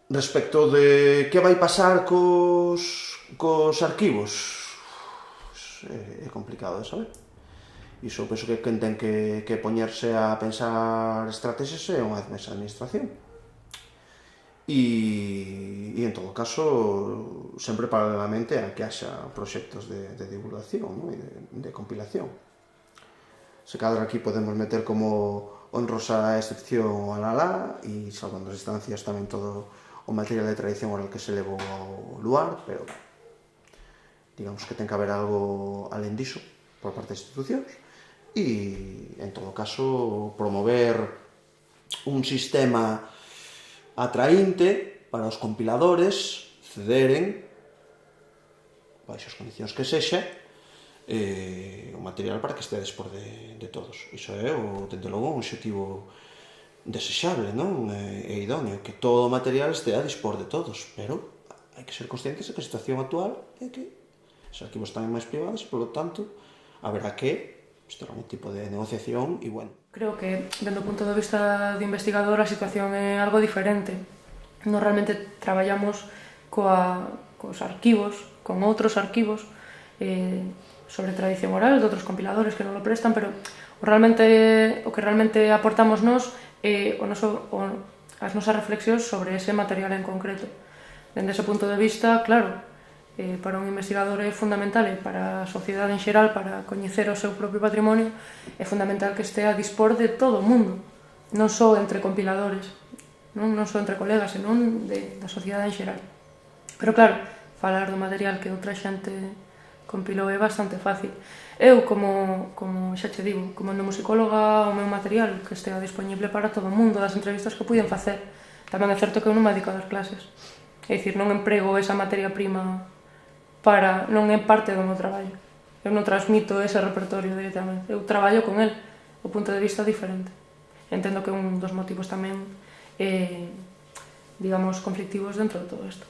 Respecto de que vai pasar cos arquivos, é complicado de saber. Iso penso que quen ten que poñerse a pensar estrategias é unha mesma administración. E en todo caso, sempre paralelamente a que haxa proxectos de divulgación, non? E de compilación. Se cadra aquí podemos meter como honrosa excepción a Lalá e salvando as distancias tamén todo o material de tradición oral que se levou ao luar, pero digamos que ten que haber algo alén diso por parte das institucións e, en todo caso, promover un sistema atraínte para os compiladores cederen, baixo as condicións que sexa, o material para que este a dispor de todos. Iso é, dende logo, un obxectivo desexable, non? É idóneo que todo o material este a dispor de todos, pero hai que ser conscientes de que a situación actual é que os arquivos están máis privados, polo tanto, haberá que ter algún tipo de negociación e, bueno. Creo que, dende o punto de vista de investigador, a situación é algo diferente. Nos realmente traballamos cos arquivos, con outros arquivos, sobre tradición oral, de outros compiladores que non lo prestan, pero o que realmente aportamos nós as nosas reflexións sobre ese material en concreto. Dende ese punto de vista, claro, para un investigador é fundamental e para a sociedade en xeral, para coñecer o seu propio patrimonio, é fundamental que estea a dispor de todo o mundo, non só entre compiladores, non só entre colegas, senón da sociedade en xeral. Pero claro, falar do material que outra xente compilou é bastante fácil. Eu, como xa che digo, como endomusicóloga, o meu material que estea disponible para todo o mundo, das entrevistas que puiden facer. Tamén é certo que eu non me dedico a dar clases. É dicir, non emprego esa materia prima non é parte do meu traballo. Eu non transmito ese repertorio directamente. Eu traballo con el, o punto de vista diferente. Entendo que un dos motivos tamén, digamos, conflictivos dentro de todo isto.